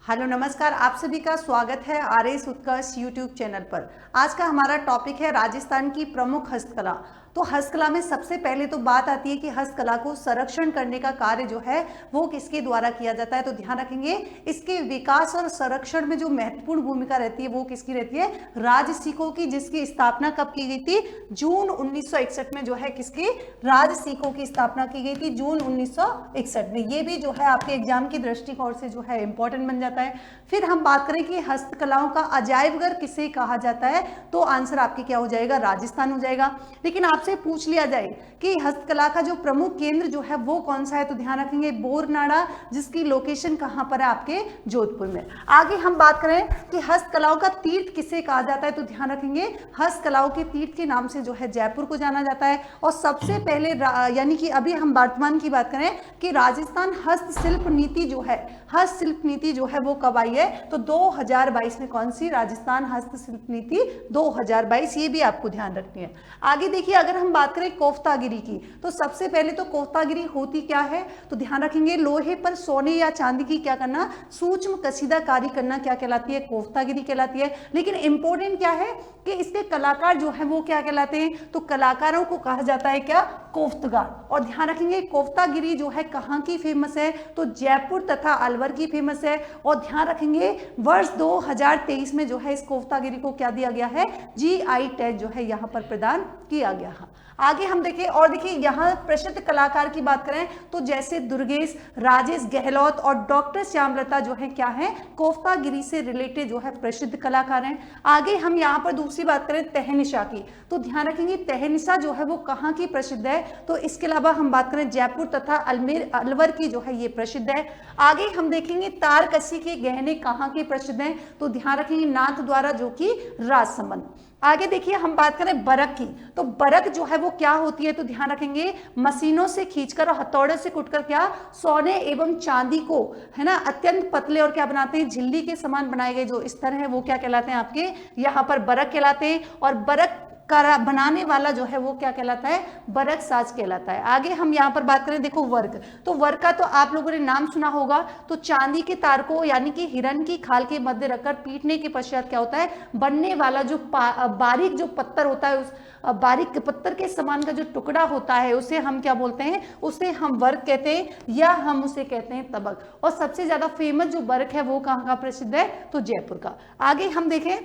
Hello नमस्कार, आप सभी का स्वागत है आरएस उत्कर्ष यूट्यूब चैनल पर। आज का हमारा टॉपिक है राजस्थान की प्रमुख हस्तकला। तो हस्तकला में सबसे पहले तो बात आती है कि हस्तकला को संरक्षण करने का कार्य जो है वो किसके द्वारा किया जाता है। तो ध्यान रखेंगे इसके विकास और संरक्षण में जो महत्वपूर्ण भूमिका रहती है वो किसकी रहती है, राजसिकों की, जिसकी स्थापना कब की गई थी, जून 1961 में जो है किसकी, राजसिकों की स्थापना की गई थी जून 1961 में। ये भी जो है आपके एग्जाम की दृष्टिकोण से जो है इंपॉर्टेंट बन जाता है। फिर हम बात करें कि हस्तकलाओं का अजायबघर किसे कहा जाता है, तो आंसर आपके क्या हो जाएगा, राजस्थान हो जाएगा। लेकिन आपसे पूछ लिया जाए कि हस्तकला का जो प्रमुख केंद्र जो है वो कौन सा है, तो ध्यान रखेंगे बोरनाड़ा, जिसकी लोकेशन कहां पर है, आपके जोधपुर में। आगे हम बात करें कि हस्तकलाओं का तीर्थ किसे कहा जाता है, तो ध्यान रखेंगे हस्तकलाओं के तीर्थ के नाम से जो है जयपुर को जाना जाता है। और सबसे पहले यानी कि अभी हम वर्तमान की बात करें कि राजस्थान हस्तशिल्प नीति जो है, हस्तशिल्प नीति जो है वो कब आई है, तो 2022 में। कौन सी, राजस्थान हस्तशिल्प नीति 2022, ये भी आपको ध्यान रखनी है। आगे देखिए, अगर हम बात करें कोफ्तागिरी की, तो सबसे पहले तो कोफ्तागिरी होती क्या है, तो ध्यान रखेंगे लोहे पर सोने या चांदी की क्या करना, सूक्ष्म कशीदाकारी करना, क्या कहलाती है, कोफ्तागिरी कहलाती है। लेकिन इंपॉर्टेंट क्या है कि इसके कलाकार जो है वो क्या कहलाते हैं, तो कलाकारों को कहा जाता है क्या, कोफ्तगार। और ध्यान रखेंगे कोफ्तागिरी जो है कहाँ की फेमस है, तो जयपुर तथा अलवर की फेमस है। और ध्यान रखेंगे वर्ष 2023 में जो है इस कोफ्तागिरी को क्या दिया गया है, जीआई टैग जो है यहाँ पर प्रदान किया गया है। आगे हम देखें, और देखिए यहाँ प्रसिद्ध कलाकार की बात करें तो जैसे दुर्गेश, राजेश गहलोत और डॉक्टर श्यामलता जो है क्या है, कोफ्तागिरी से रिलेटेड जो है प्रसिद्ध कलाकार हैं। आगे हम यहाँ पर दूसरी बात करें तहनिशा की, तो ध्यान रखेंगे तहनिशा जो है वो कहाँ की प्रसिद्ध है, तो इसके अलावा हम बात करें जयपुर तथा अलवर की जो है ये प्रसिद्ध है। आगे हम देखेंगे तारकसी के गहने कहाँ के प्रसिद्ध हैं, तो ध्यान रखेंगे नाथ द्वारा जो कि राजसमंद। आगे देखिए हम बात करें बरक की, तो बरक जो है वो क्या होती है, तो ध्यान रखेंगे मशीनों से खींचकर और हथौड़े से कुटकर क्या, सोने एवं चांदी को है ना अत्यंत पतले और क्या बनाते हैं, झिल्ली के समान बनाए गए जो स्तर है वो क्या कहलाते हैं, आपके यहाँ पर बरक कहलाते हैं। और बरक का बनाने वाला जो है वो क्या कहलाता है, बरक साज कहलाता है। आगे हम यहाँ पर बात करें, देखो वर्क, तो वर्क का तो आप लोगों ने नाम सुना होगा, तो चांदी के तार को यानी कि हिरन की खाल के मध्य रखकर पीटने के पश्चात क्या होता है, बनने वाला जो बारीक जो पत्थर होता है, उस बारीक पत्थर के समान का जो टुकड़ा होता है उसे हम क्या बोलते हैं, उसे हम वर्क कहते हैं, या हम उसे कहते हैं तबक। और सबसे ज्यादा फेमस जो वर्क है वो कहाँ का प्रसिद्ध है, तो जयपुर का। आगे हम देखें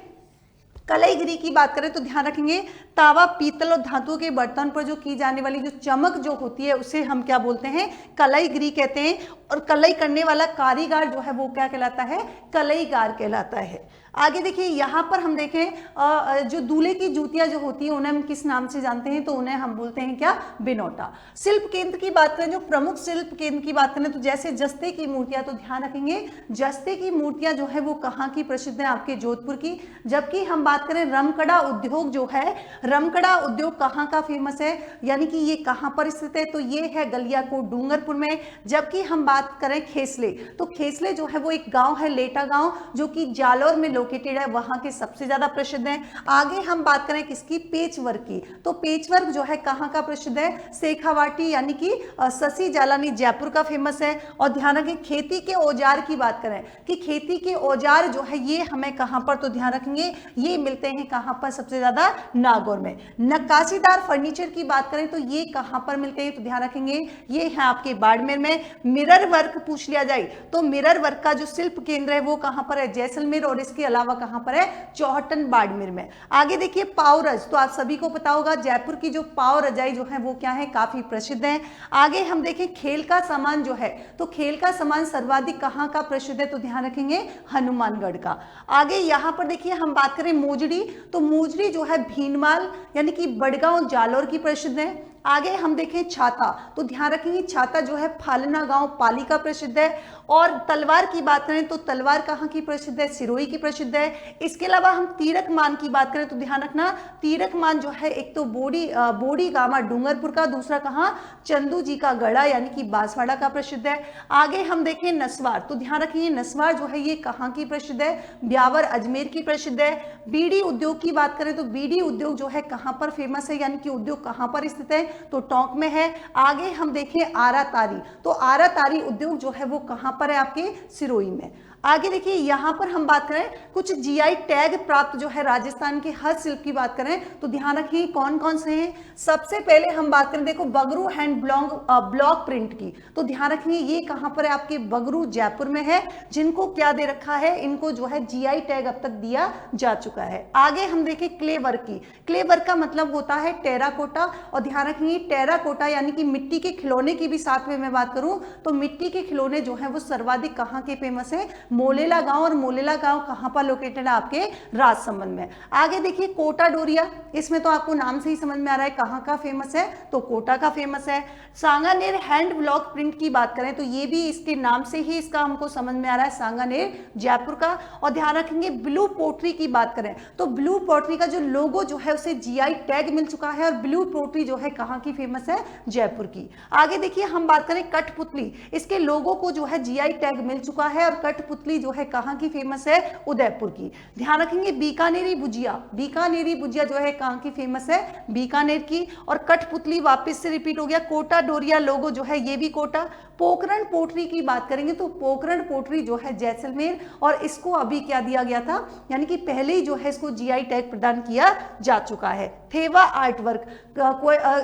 कलाईगिरी की बात करें तो ध्यान रखेंगे तावा, पीतल और धातु के बर्तन पर जो की जाने वाली जो चमक जो होती है उसे हम क्या बोलते हैं, कलाईगिरी कहते हैं। और कलाई करने वाला कारीगर जो है वो क्या कहलाता है, कलाईगार कहलाता है। आगे देखिए यहाँ पर हम देखें जो दूल्हे की जूतियां जो होती है उन्हें हम किस नाम से जानते हैं, तो उन्हें हम बोलते हैं क्या, बिनौटा। शिल्प केंद्र की बात करें, जो प्रमुख शिल्प केंद्र की बात करें तो जैसे जस्ते की मूर्तियां, तो ध्यान रखेंगे जस्ते की मूर्तियां जो है वो कहाँ की प्रसिद्ध है, आपके जोधपुर की। जबकि हम बात करें रमकड़ा उद्योग जो है, रमकड़ा उद्योग कहाँ का फेमस है, यानी कि ये कहाँ पर स्थित है, तो ये है गलियाकोट डूंगरपुर में। जबकि हम बात करें खेसले, तो खेसले जो है वो एक गांव है, लेटा गांव, जो कि जालौर में लोकेटेड है, वहां के सबसे ज्यादा प्रसिद्ध है। आगे हम बात करें किसकी, पेचवर्क की, तो पेचवर्क जो है कहाँ का प्रसिद्ध है, शेखावाटी यानी कि शशि जालानी जयपुर का फेमस है। और ध्यान रखें खेती के औजार की बात करें कि खेती के औजार जो है ये हमें कहां पर, तो ध्यान रखेंगे ये मिलते हैं कहां पर, सबसे ज्यादा नागौर में। नक्काशीदार फर्नीचर की बात करें तो ये कहां पर मिलते हैं, तो ध्यान रखेंगे ये है आपके बाड़मेर में। मिरर वर्क पूछ लिया जाए तो मिरर वर्क का जो शिल्प केंद्र है वो कहां पर है, जैसलमेर, और इसके अलावा कहां पर है, चौहटन बाड़मेर में। आगे देखिए पावरज, तो आप सभी को पता होगा जयपुर की जो पाव रजाई जो है वो क्या है, काफी प्रसिद्ध है। आगे हम देखें खेल का सामान जो है, तो खेल का सामान सर्वाधिक कहां का प्रसिद्ध है, तो ध्यान रखेंगे हनुमानगढ़ का। आगे यहां पर देखिए हम बात करें मोजड़ी, तो मोजड़ी जो है भीनमाल यानी कि बड़गांव जालौर की प्रसिद्ध है। आगे हम देखें छाता, तो ध्यान रखेंगे छाता जो है फालना गांव पाली का प्रसिद्ध है। और तलवार की बात करें तो तलवार कहाँ की प्रसिद्ध है, सिरोही की प्रसिद्ध है। इसके अलावा हम तीरक मान की बात करें तो ध्यान रखना तीरक मान जो है एक तो बोड़ी गामा डूंगरपुर का, दूसरा कहाँ, चंदू जी का गढ़ा यानी कि बांसवाड़ा का प्रसिद्ध है। आगे हम देखें नस्वार, तो ध्यान रखिए नस्वार जो है ये कहाँ की प्रसिद्ध है, ब्यावर अजमेर की प्रसिद्ध है। बीड़ी उद्योग की बात करें तो बीड़ी उद्योग जो है कहाँ पर फेमस है, यानी कि उद्योग कहाँ पर स्थित है, तो टोंक में है। आगे हम देखें आरा तारी, तो आरा तारी उद्योग जो है वो कहां पर है, आपके सिरोही में। आगे देखिए यहां पर हम बात करें कुछ जीआई टैग प्राप्त जो है राजस्थान के हस्तशिल्प की बात करें तो ध्यान रखिए कौन कौन से हैं। सबसे पहले हम बात करें, देखो बगरू हैंड ब्लॉक प्रिंट की, तो ध्यान रखिए ये कहां पर है, आपके बगरू जयपुर में है, जिनको क्या दे रखा है, इनको जो है जीआई टैग अब तक दिया जा चुका है। आगे हम देखें क्ले वर्क की, क्ले वर्क का मतलब होता है टेराकोटा, और ध्यान रखिए टेराकोटा यानी कि मिट्टी के खिलौने की भी साथ में मैं बात करूं तो मिट्टी के खिलौने जो है वो सर्वाधिक कहां के फेमस है, मोलेला गांव, और मोलेला गांव कहां पर लोकेटेड है, आपके राजसमंद में। आगे देखिए कोटा डोरिया, इसमें तो आपको नाम से ही समझ में आ रहा है कहां का फेमस है, तो कोटा का फेमस है। सांगानेर हैंड ब्लॉक प्रिंट की बात करें तो ये भी इसके नाम से ही इसका हमको समझ में आ रहा है, सांगानेर जयपुर का। और ध्यान रखेंगे ब्लू पोट्री की बात करें तो ब्लू पोट्री का जो लोगो जो है उसे जीआई टैग मिल चुका है, और ब्लू पोट्री जो है कहां की फेमस है, जयपुर की। आगे देखिए हम बात करें कठपुतली, इसके लोगो को जो है जीआई टैग मिल चुका है, और कठपुतली जो है कहां की फेमस है, उदयपुर की। ध्यान रखेंगे बीकानेरी भुजिया, बीकानेरी भुजिया जो है कहां की फेमस है, बीकानेर की। और कठपुतली वापस से रिपीट हो गया, कोटा डोरिया लोगो जो है ये भी कोटा। पोखरण पोट्री की बात करेंगे तो पोखरण पोट्री जो है जैसलमेर, और इसको अभी क्या दिया गया था, यानी कि पहले ही जो है इसको जीआई टैग प्रदान किया जा चुका है। थेवा आर्ट वर्क,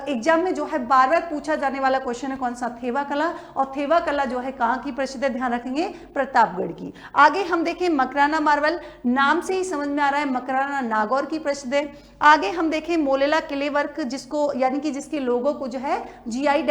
एग्जाम में जो है बार बार पूछा जाने वाला क्वेश्चन है कौन सा, थेवा कला, और थेवा कला जो है कहां की प्रसिद्ध है, ध्यान रखेंगे प्रतापगढ़ की। आगे हम देखें मकराना मार्बल, नाम से ही समझ में आ रहा है मकराना नागौर की प्रसिद्ध है। आगे हम देखें मोलेला किले वर्क, जिसको यानी कि जिसके लोगों को जो है जीआई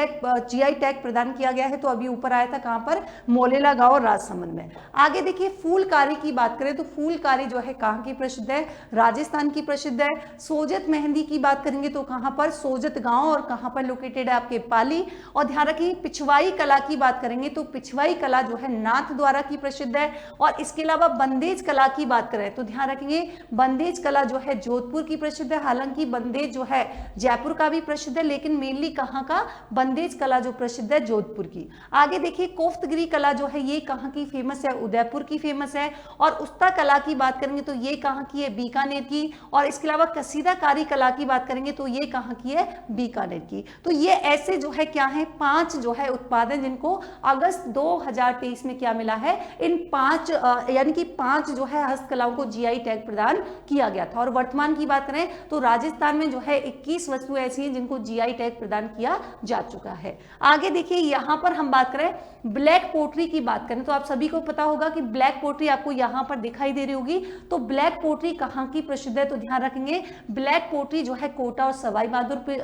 टैग प्रदान किया गया है, तो अभी ऊपर आया था कहां पर, मोलेला गांव राजसमंद में। आगे देखिए फूलकारी की बात करें तो फूलकारी जो है कहां की प्रसिद्ध है, राजस्थान की प्रसिद्ध है। सोजत मेहंदी की बात करेंगे तो कहां पर, सोजत गांव, और कहां पर लोकेटेड है, आपके पाली। और ध्यान रखिए पिछवाई कला की बात करेंगे तो पिछवाई कला जो है नाथ द्वारा की प्रसिद्ध है। और इसके अलावा बंदेज कला की बात करें तो ध्यान रखेंगे बंदेज कला जो है जोधपुर की प्रसिद्ध है, हालांकि बंदेज जो है जयपुर का भी प्रसिद्ध है, लेकिन मेनली कहां का, बंदेज कला जो प्रसिद्ध है जोधपुर की। आगे देखिए कोफ्तगिरी कला जो है ये कहां की फेमस है, उदयपुर की फेमस है। और उस्ता कला की बात करेंगे तो ये कहां की है, बीकानेर की। और इसके अलावा कसीदाकारी कला की बात करेंगे तो ये कहां की है, बीकानेर की। तो ये ऐसे जो है क्या है, 5 जो है उत्पाद हैं जिनको अगस्त 2023 में क्या मिला है, इन 5 यानी कि 5 जो है हस्तकलाओं को जीआई टैग प्रदान किया गया था। और वर्तमान की बात करें तो राजस्थान में जो है 21 वस्तुएं ऐसी हैं जिनको जीआई टैग प्रदान किया जा चुका है। आगे देखिए यहां पर हम बात करें ब्लैक पोट्री की बात करें तो आप सभी को पता होगा कि ब्लैक पोट्री आपको यहां पर दिखाई दे रही होगी, तो ब्लैक पोट्री कहां की प्रसिद्ध है, तो ध्यान रखेंगे ब्लैक पोट्री जो है कोटा और सवाई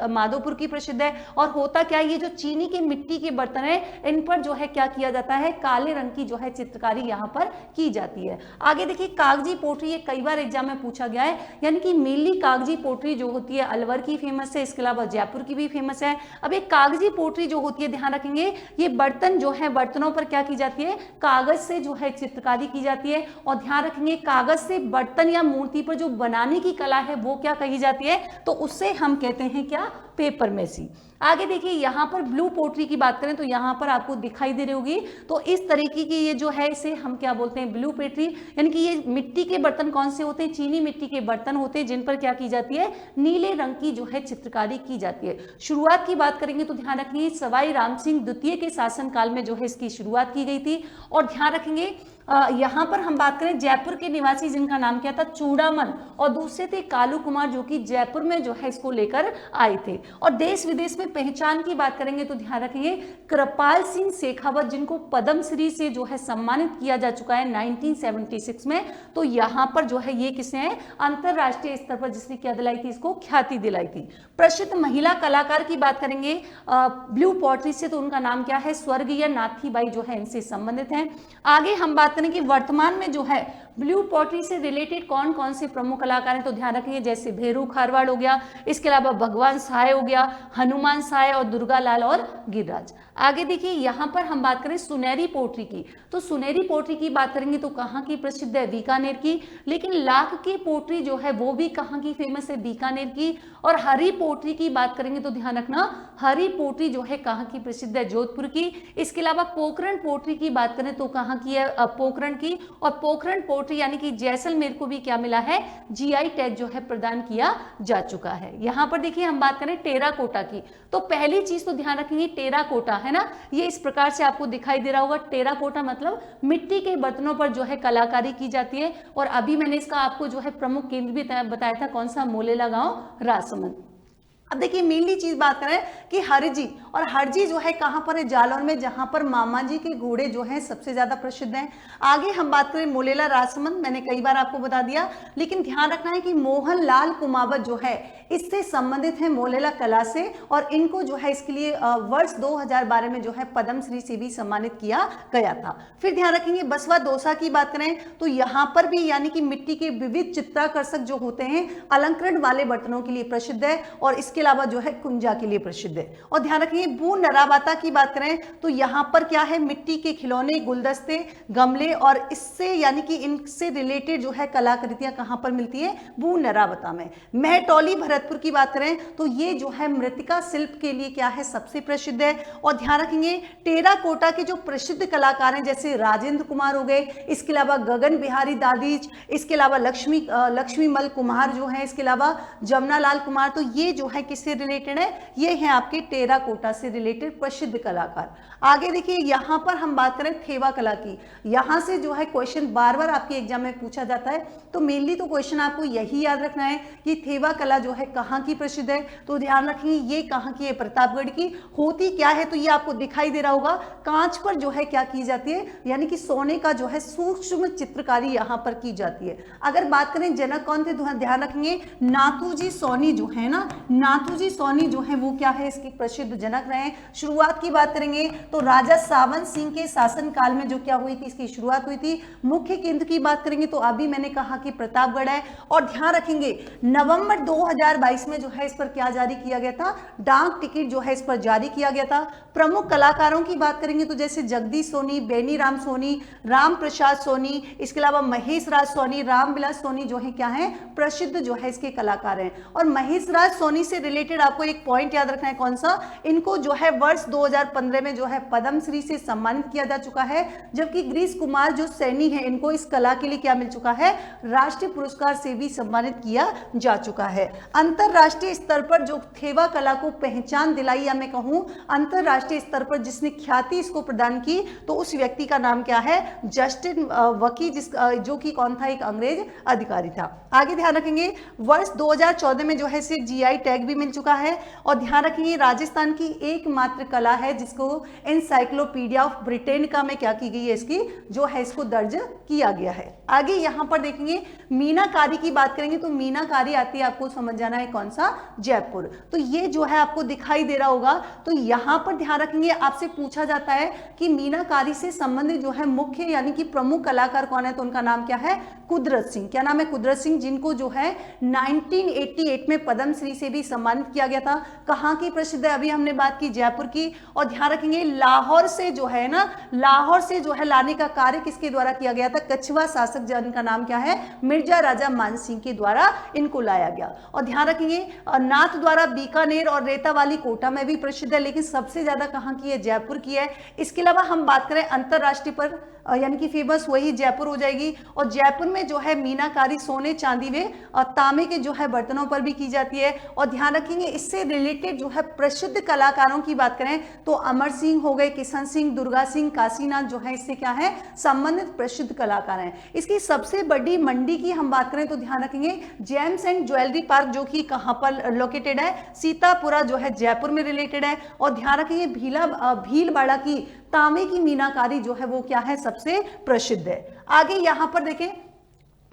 माधोपुर की प्रसिद्ध है। और होता क्या है, ये जो चीनी के मिट्टी के बर्तन है इन पर जो है क्या किया जाता है, काले रंग की जो है चित्रकारी यहां पर की जाती है। आगे देखिए कागजी पोट्री, ये कई बार एग्जाम में पूछा गया है, यानी कि मेनली कागजी पोट्री जो होती है अलवर की फेमस है, इसके अलावा जयपुर की भी फेमस है। अब एक कागजी पोट्री जो होती है, ध्यान रखेंगे ये बर्तन जो है, बर्तनों पर क्या की जाती है, कागज से जो है चित्रकारी की जाती है। और ध्यान रखेंगे कागज से बर्तन या मूर्ति पर जो बनाने की कला है वो क्या कही जाती है, तो उससे हम कहते हैं क्या, पेपर मेसी। आगे देखिए यहां पर ब्लू पोट्री की बात करें तो यहां पर आपको दिखाई दे रही होगी, तो इस तरीके की ये जो है इसे हम क्या बोलते हैं, ब्लू पोट्री। यानी कि ये मिट्टी के बर्तन कौन से होते हैं, चीनी मिट्टी के बर्तन होते हैं, जिन पर क्या की जाती है, नीले रंग की जो है चित्रकारी की जाती है। शुरुआत की बात करेंगे तो ध्यान रखेंगे सवाई राम सिंह द्वितीय के शासनकाल में जो है इसकी शुरुआत की गई थी। और ध्यान रखेंगे यहां पर हम बात करें जयपुर के निवासी जिनका नाम क्या था, चूड़ामन, और दूसरे थे कालू कुमार जो कि जयपुर में जो है इसको लेकर आए थे। और देश विदेश में पहचान की बात करेंगे तो ध्यान रखेंगे कृपाल सिंह शेखावत जिनको पद्मश्री से जो है सम्मानित किया जा चुका है 1976 में, तो यहां पर जो है ये किसने है, अंतरराष्ट्रीय स्तर पर जिसने क्या दिलाई थी, इसको ख्याति दिलाई थी। प्रसिद्ध महिला कलाकार की बात करेंगे ब्लू पोट्री से, तो उनका नाम क्या है, स्वर्गीय नाथीबाई जो है इनसे संबंधित है। आगे हम बात करें कि वर्तमान में जो है ब्लू पोट्री से रिलेटेड कौन कौन से प्रमुख कलाकार हैं, तो ध्यान रखेंगे जैसे भेरू खारवाड़ हो गया, इसके अलावा भगवान सहाय हो गया, हनुमान सहाय और दुर्गा लाल और गिरिराज। आगे देखिए यहां पर हम बात करें सुनहरी पोट्री की, तो सुनहरी पोट्री की बात करेंगे तो कहां की प्रसिद्ध है, बीकानेर की। लेकिन लाख की पोट्री जो है वो भी कहां की फेमस है, बीकानेर की। और हरी पोट्री की बात करेंगे तो ध्यान रखना हरी पोट्री जो है कहां की प्रसिद्ध है, जोधपुर की। इसके अलावा पोखरण पोट्री की बात करें तो कहां की है, पोखरण की, और पोखरण पोट्री यानी कि जैसलमेर को भी क्या मिला है, जीआई टैग जो है प्रदान किया जा चुका है। यहाँ पर देखिए हम बात करें टेराकोटा की, तो पहली चीज तो ध्यान रखेंगे टेराकोटा है ना, ये इस प्रकार से आपको दिखाई दे रहा होगा। टेराकोटा मतलब मिट्टी के बर्तनों पर जो है कलाकारी की जाती है, और अभी मैंने इसका आपको जो है प्रमुख केंद्र भी बताया था, कौन सा, मोलेला गांव, राजसमंद। अब देखिए मेनली चीज बात करें कि हरजी, और हरजी जो है कहां पर है, जालौर में, जहां पर मामा जी के घोड़े जो हैं सबसे ज्यादा प्रसिद्ध हैं। आगे हम बात करें मोलेला राजसमंद, मैंने कई बार आपको बता दिया, लेकिन ध्यान रखना है कि मोहन लाल कुमावत जो है इससे संबंधित है मोलेला कला से, और इनको जो है इसके लिए वर्ष 2012 में जो है पद्मश्री से भी सम्मानित किया गया था। फिर ध्यान रखेंगे बसवा दोसा की बात करें तो यहाँ पर भी यानी कि मिट्टी के विविध चित्राकर्षक जो होते हैं अलंकरण वाले बर्तनों के लिए प्रसिद्ध है, और इसके अलावा जो है कुंजा के लिए प्रसिद्ध है। और ध्यान रखेंगे बू नराबाता की बात करें तो यहाँ पर क्या है, मिट्टी के खिलौने, गुलदस्ते, गमले, और इससे यानी कि इनसे रिलेटेड जो है कलाकृतियां कहां पर मिलती है, बू नराबाता में। महटौली भरतपुर की बात करें तो ये जो है मृतिका शिल्प के लिए क्या है, सबसे प्रसिद्ध है। और ध्यान रखेंगे टेराकोटा के जो प्रसिद्ध कलाकार हैं जैसे राजेंद्र कुमार हो गए, इसके अलावा गगन बिहारी दादीज, इसके अलावा लक्ष्मीमल कुमार जो है, इसके अलावा जमुनालाल कुमार, तो ये जो है किससे रिलेटेड है, ये है आपके टेराकोटा से रिलेटेड प्रसिद्ध कलाकार। आगे देखिए यहाँ पर हम बात करें थेवा कला की, यहाँ से जो है क्वेश्चन बार बार आपके एग्जाम में पूछा जाता है, तो मेनली तो क्वेश्चन आपको यही याद रखना है कि थेवा कला जो है कहाँ की प्रसिद्ध है। तो ध्यान रखिए ये कहाँ की है, प्रतापगढ़ की। होती क्या है, तो ये आपको दिखाई दे रहा होगा, कांच पर जो है क्या की जाती है, यानी कि सोने का जो है सूक्ष्म चित्रकारी यहाँ पर की जाती है। अगर बात करें जनक कौन थे, ध्यान रखेंगे नाथूजी सोनी जो है ना, नाथूजी सोनी जो है वो क्या है, इसके प्रसिद्ध जनक रहे। शुरुआत की बात करेंगे तो राजा सावन सिंह के शासन काल में जो क्या हुई थी, इसकी शुरुआत हुई थी। मुख्य केंद्र की बात करेंगे तो अभी मैंने कहा कि प्रतापगढ़ है। और ध्यान रखेंगे नवंबर 2022 में जो है इस पर क्या जारी किया गया था, डाक टिकट जो है इस पर जारी किया गया था। प्रमुख कलाकारों की बात करेंगे तो जैसे जगदीश सोनी, बेनीराम सोनी, राम प्रसाद सोनी, इसके अलावा महेश राज सोनी, रामविलास सोनी जो है क्या है, प्रसिद्ध जो है इसके कलाकार हैं। और महेश राज सोनी से रिलेटेड आपको एक पॉइंट याद रखना है, कौन सा, इनको जो है वर्ष 2015 में जो है पद्मश्री से सम्मानित किया जा चुका है, जबकि गिरीश कुमार जो सैनी है इनको इस कला के लिए क्या मिल चुका है, राष्ट्रीय पुरस्कार से भी सम्मानित किया जा चुका है। अंतरराष्ट्रीय स्तर पर जो थेवा कला को पहचान दिलाई, या मैं कहूं अंतरराष्ट्रीय स्तर पर जिसने ख्याति इसको प्रदान की, तो उस व्यक्ति का नाम क्या है, जस्टिन वकी, जो कि कौन था, एक अंग्रेज अधिकारी था। आगे ध्यान रखेंगे वर्ष 2014 में जो है इसे जीआई टैग भी मिल चुका है। और ध्यान रखेंगे राजस्थान की एकमात्र कला है जिसको एनसाइक्लोपीडिया ऑफ ब्रिटेन का में क्या की गई है, इसकी जो है इसको दर्ज किया गया है। आगे यहाँ पर देखेंगे मीनाकारी की बात करेंगे तो मीनाकारी आती है, आपको समझ जाना है कौन सा, जयपुर। तो ये जो है आपको दिखाई दे रहा होगा। तो यहाँ पर ध्यान रखेंगे आपसे पूछा जाता है कि मीनाकारी से संबंधित जो है मुख्य यानी कि प्रमुख कलाकार कौन है, तो उनका नाम क्या है, कुदरत सिंह। क्या नाम है, कुदरत सिंह, जिनको जो है 1988 में पद्मश्री से भी सम्मानित किया गया था। कहाँ की प्रसिद्ध है, अभी हमने बात की जयपुर की। और ध्यान रखेंगे लाहौर से जो है ना, लाहौर से जो है लाने का कार्य किसके द्वारा किया गया था, कछवा शासक जिनका नाम क्या है, मिर्जा राजा मान सिंह के द्वारा इनको लाया गया। और ध्यान रखेंगे नाथ द्वारा बीकानेर और रेतावाली कोटा में भी प्रसिद्ध है, लेकिन सबसे ज्यादा कहाँ की है, जयपुर की है। इसके अलावा हम बात करें अंतरराष्ट्रीय पर यानी कि फेमस वही जयपुर हो जाएगी। और जयपुर में जो है मीनाकारी सोने, चांदी व तांबे के जो है बर्तनों पर भी की जाती है। और ध्यान रखेंगे इससे रिलेटेड जो है प्रसिद्ध कलाकारों की बात करें तो अमर सिंह हो गए, किशन सिंह, दुर्गा सिंह, काशीनाथ जो है इससे क्या है, संबंधित प्रसिद्ध कलाकार हैं। इसकी सबसे बड़ी मंडी की हम बात करें तो ध्यान रखेंगे जेम्स एंड ज्वेलरी पार्क, जो कि कहां पर लोकेटेड है, सीतापुरा जो है जयपुर में रिलेटेड है। और ध्यान रखेंगे भीलवाड़ा की तांबे की मीनाकारी जो है वो क्या है, सबसे प्रसिद्ध है। आगे यहां पर देखें,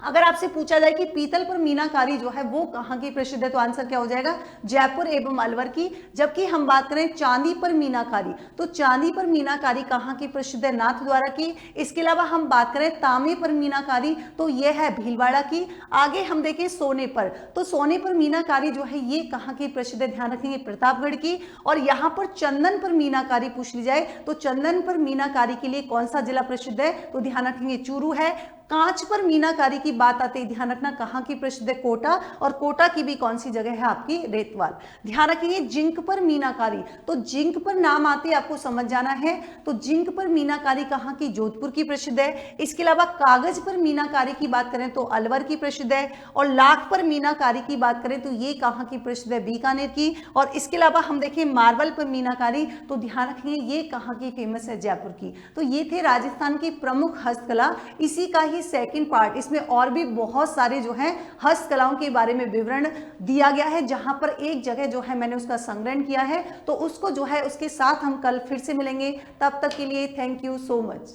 अगर आपसे पूछा जाए कि पीतल पर मीनाकारी जो है वो कहाँ की प्रसिद्ध है, तो आंसर क्या हो जाएगा, जयपुर एवं अलवर की। जबकि हम बात करें चांदी पर मीनाकारी, तो चांदी पर मीनाकारी कहाँ की प्रसिद्ध है, नाथ द्वारा की। इसके अलावा हम बात करें तांबे पर मीनाकारी, तो यह है भीलवाड़ा की। आगे हम देखें सोने पर, तो सोने पर मीनाकारी जो है ये कहाँ की प्रसिद्ध है, ध्यान रखेंगे प्रतापगढ़ की। और यहाँ पर चंदन पर मीनाकारी पूछ ली जाए तो चंदन पर मीनाकारी के लिए कौन सा जिला प्रसिद्ध है, तो ध्यान रखेंगे चूरू है। कांच पर मीनाकारी की बात आते ही ध्यान रखना कहाँ की प्रसिद्ध है, कोटा, और कोटा की भी कौन सी जगह है आपकी, रेतवाल। ध्यान रखिए जिंक पर मीनाकारी, तो जिंक पर नाम आते ही आपको समझ जाना है, तो जिंक पर मीनाकारी कहाँ की, जोधपुर की प्रसिद्ध है। इसके अलावा कागज पर मीनाकारी की बात करें तो अलवर की प्रसिद्ध है, और लाख पर मीनाकारी की बात करें तो ये कहाँ की प्रसिद्ध है, बीकानेर की। और इसके अलावा हम देखें मार्बल पर मीनाकारी, तो ध्यान रखिए ये कहाँ की फेमस है, जयपुर की। तो ये थे राजस्थान की प्रमुख हस्तकला। इसी का ही सेकंड पार्ट, इसमें और भी बहुत सारे जो है हस्तकलाओं के बारे में विवरण दिया गया है, जहां पर एक जगह जो है मैंने उसका संग्रहण किया है, तो उसको जो है उसके साथ हम कल फिर से मिलेंगे। तब तक के लिए थैंक यू सो मच।